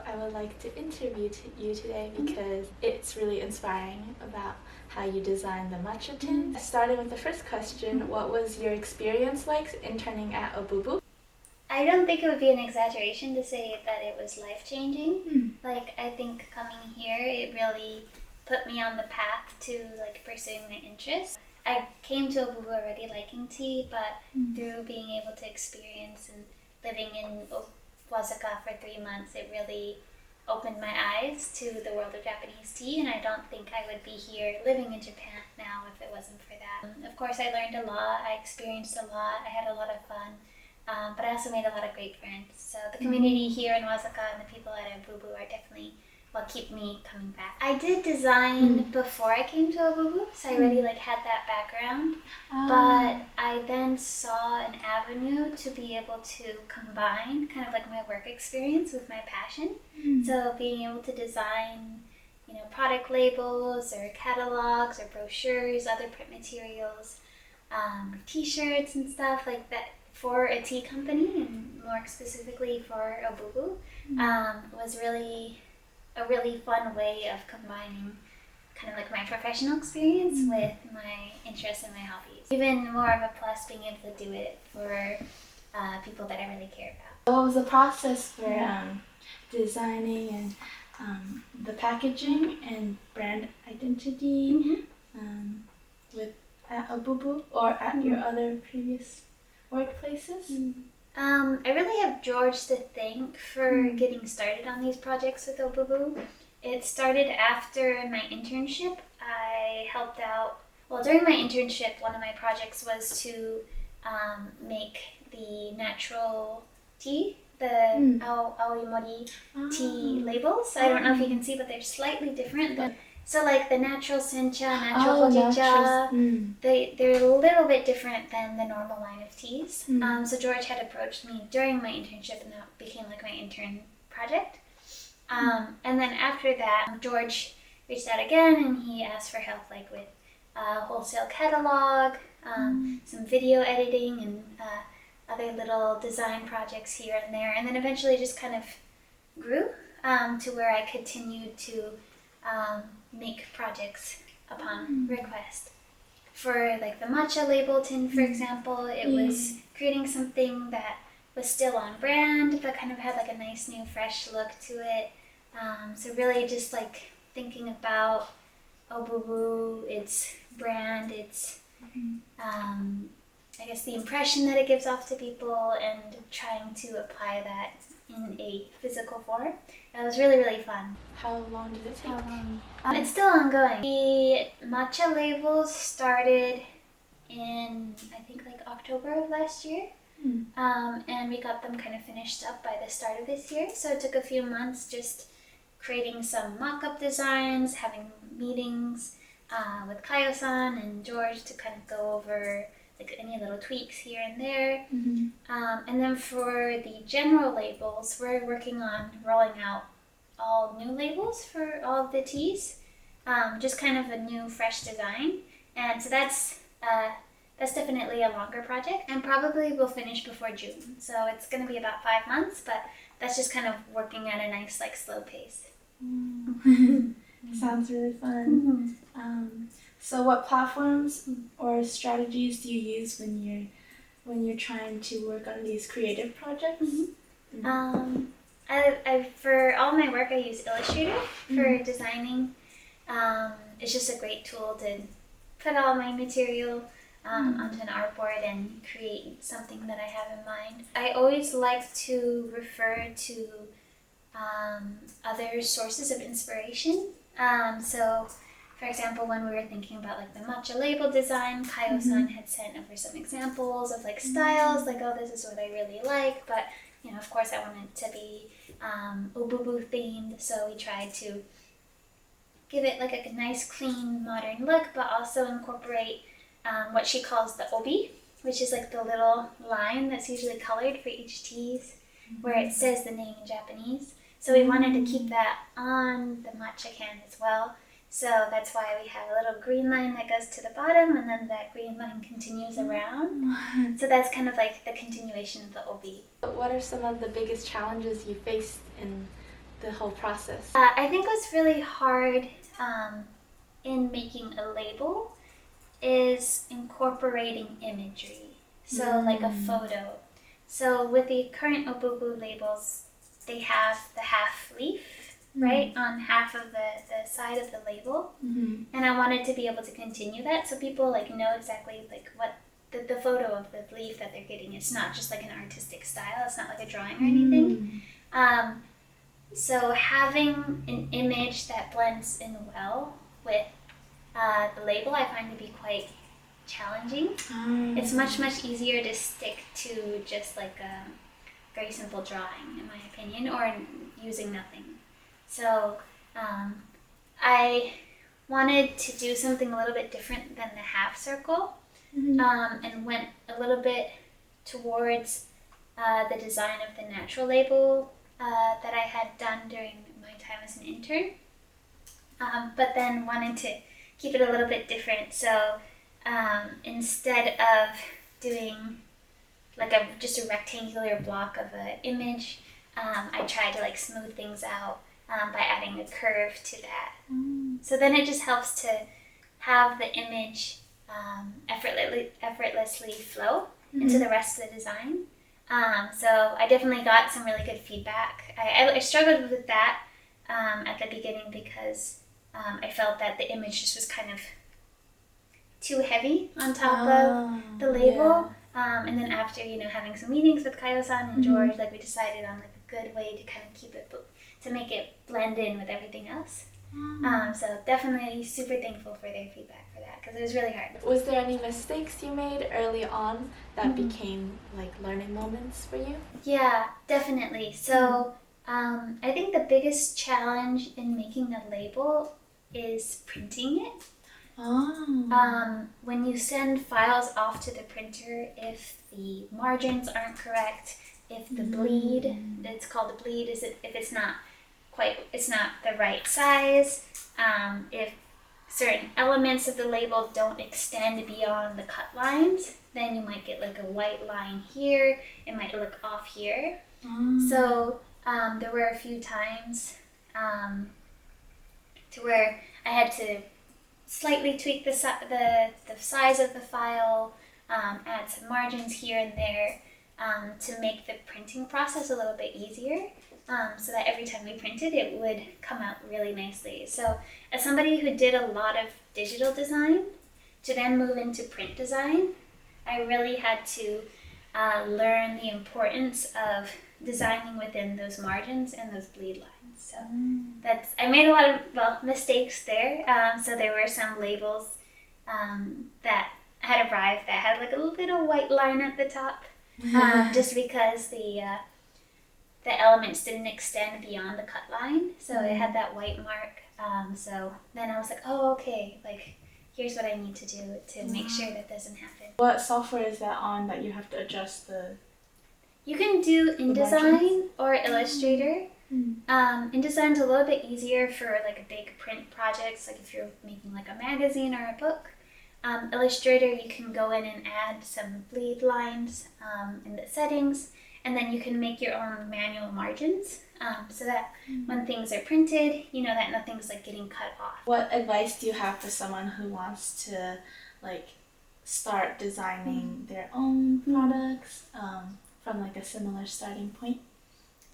I would like to interview you today because it's really inspiring about how you design the matcha tins. Starting with the first question, what was your experience like interning at Obubu? I don't think it would be an exaggeration to say that it was life-changing. Like, I think coming here, it really put me on the path to pursuing my interests. I came to Obubu already liking tea, but through being able to experience and living in Osaka for 3 months, it really opened my eyes to the world of Japanese tea, and I don't think I would be here living in Japan now if it wasn't for that. Of course, I learned a lot, I experienced a lot, I had a lot of fun, but I also made a lot of great friends. So the community here in Osaka and the people at Obubu are definitely what keep me coming back. I did design before I came to Obubu, so I already had that background. But I then saw an avenue to be able to combine kind of my work experience with my passion. So being able to design, product labels or catalogs or brochures, other print materials, t-shirts and stuff like that for a tea company, and more specifically for Obubu, was really a really fun way of combining kind of my professional experience with my interests and my hobbies. Even more of a plus being able to do it for people that I really care about. What was the process for designing and the packaging and brand identity with at Obubu or at your other previous workplaces? I really have George to thank for getting started on these projects with Obubu. It started after my internship. I helped out, during my internship, one of my projects was to make the natural tea, the aoimori tea labels. I don't know if you can see, but they're slightly different. So the natural sencha, natural hojicha, they're a little bit different than the normal line of teas. So George had approached me during my internship, and that became my intern project. And then after that, George reached out again, and he asked for help with a wholesale catalog, some video editing, and other little design projects here and there. And then eventually just kind of grew to where I continued to make projects upon request. For the matcha label tin, for example, it was creating something that was still on brand, but kind of had a nice new fresh look to it. So really just thinking about Obubu, its brand, its I guess the impression that it gives off to people, and trying to apply that in a physical form. It was really, really fun. How long did it take? It's still ongoing. The matcha labels started in, I think, October of last year. And we got them kind of finished up by the start of this year. So it took a few months just creating some mock-up designs, having meetings with Kayo-san and George to kind of go over any little tweaks here and there. And then for the general labels, we're working on rolling out all new labels for all of the teas, just kind of a new fresh design. And so that's definitely a longer project, and probably will finish before June. So it's going to be about 5 months, but that's just kind of working at a nice slow pace. Sounds really fun. So what platforms or strategies do you use when you're trying to work on these creative projects? For all my work, I use Illustrator for designing. It's just a great tool to put all my material onto an artboard and create something that I have in mind. I always like to refer to other sources of inspiration. So, for example, when we were thinking about the matcha label design, Kayo-san had sent over some examples of styles, this is what I really like, but of course I wanted to be Obubu themed, so we tried to give it a nice, clean, modern look, but also incorporate what she calls the obi, which is the little line that's usually colored for each teas, where it says the name in Japanese. So we wanted to keep that on the matcha can as well. So that's why we have a little green line that goes to the bottom, and then that green line continues around. So that's kind of the continuation of the obi. What are some of the biggest challenges you faced in the whole process? I think what's really hard in making a label is incorporating imagery. So like a photo. So with the current Obubu labels, they have the half leaf, right, on half of the side of the label. And I wanted to be able to continue that so people like know exactly like what the photo of the leaf that they're getting. It's not just like an artistic style. It's not like a drawing or anything. So having an image that blends in well with the label, I find to be quite challenging. It's much easier to stick to just like a very simple drawing, in my opinion, or using nothing. So I wanted to do something a little bit different than the half circle, and went a little bit towards the design of the natural label that I had done during my time as an intern, but then wanted to keep it a little bit different. So instead of doing like just a rectangular block of an image, I tried to like smooth things out by adding a curve to that. So then it just helps to have the image effortlessly flow into the rest of the design. So I definitely got some really good feedback. I struggled with that at the beginning because I felt that the image just was kind of too heavy on top of the label. And then after, having some meetings with Kaio-san and George, like we decided on like a good way to kind of keep it, to make it blend in with everything else. So definitely super thankful for their feedback for that, because it was really hard. Was there any mistakes you made early on that became like learning moments for you? Yeah, definitely. So I think the biggest challenge in making a label is printing it. When you send files off to the printer, if the margins aren't correct, if the bleed, it's called a bleed, if it's not the right size, if certain elements of the label don't extend beyond the cut lines, then you might get like a white line here, it might look off here. So there were a few times to where I had to slightly tweak the size of the file, add some margins here and there to make the printing process a little bit easier, so that every time we printed it would come out really nicely. So as somebody who did a lot of digital design, to then move into print design, I really had to learn the importance of designing within those margins and those bleed lines. So I made a lot of mistakes there. So there were some labels that had arrived that had like a little white line at the top, just because the elements didn't extend beyond the cut line. So it had that white mark. So then I was like, oh, okay, like here's what I need to do to make sure that doesn't happen. What software is that on that you have to adjust the... You can do InDesign or Illustrator. InDesign's a little bit easier for like a big print projects, like if you're making like a magazine or a book. Illustrator, you can go in and add some bleed lines in the settings, and then you can make your own manual margins, so that when things are printed, you know that nothing's like getting cut off. What advice do you have for someone who wants to like start designing their own products from like a similar starting point?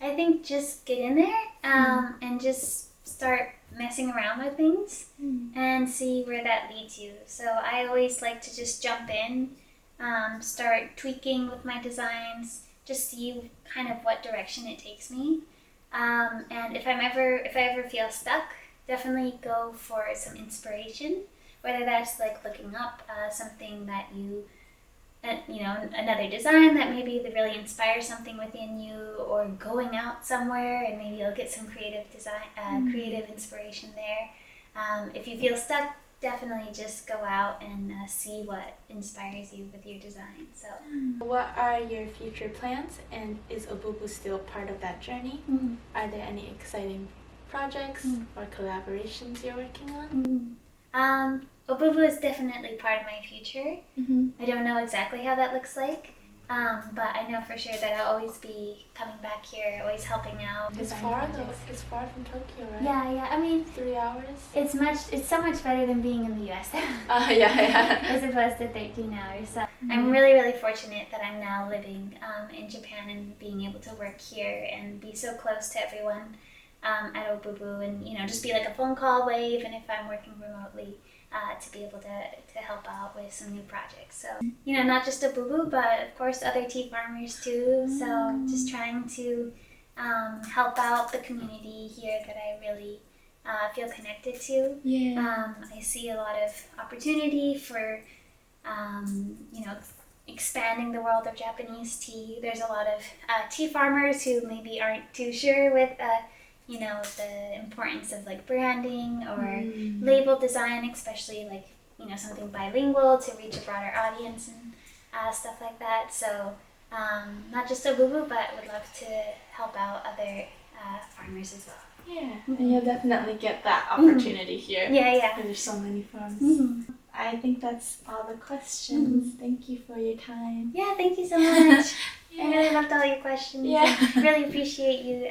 I think just get in there and just start messing around with things and see where that leads you. So I always like to just jump in, start tweaking with my designs, just see kind of what direction it takes me. And if I ever feel stuck, definitely go for some inspiration, whether that's like looking up something that another design that maybe that really inspires something within you, or going out somewhere and maybe you'll get some creative creative inspiration there. If you feel stuck, definitely just go out and see what inspires you with your design. So, what are your future plans, and is Obubu still part of that journey? Are there any exciting projects or collaborations you're working on? Obubu is definitely part of my future. I don't know exactly how that looks like, But I know for sure that I'll always be coming back here, always helping out. It's far though. It's far from Tokyo, right? Yeah. I mean, 3 hours. it's so much better than being in the US. Yeah. As opposed to 13 hours. So I'm really, really fortunate that I'm now living in Japan and being able to work here and be so close to everyone at Obubu, and just be like a phone call away, even if I'm working remotely, to be able to help out with some new projects. So not just Obubu, but of course other tea farmers too. So just trying to help out the community here that I really feel connected to. Yeah. I see a lot of opportunity for expanding the world of Japanese tea. There's a lot of tea farmers who maybe aren't too sure with the importance of like branding or label design, especially like something bilingual to reach a broader audience and stuff like that. So not just Obubu, but would love to help out other farmers as well. Yeah, and you'll definitely get that opportunity here. Yeah. There's so many farms. I think that's all the questions. Thank you for your time. Yeah, thank you so much. I really loved all your questions. Yeah. And really appreciate you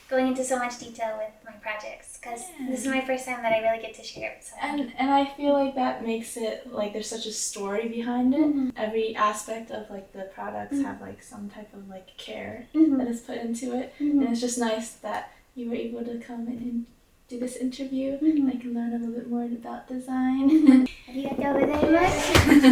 going into so much detail with my projects, because this is my first time that I really get to share it with someone. And I feel like that makes it like there's such a story behind it. Every aspect of like the products have like some type of like care that is put into it, and it's just nice that you were able to come in and do this interview. I can learn a little bit more about design. ありがとうございます。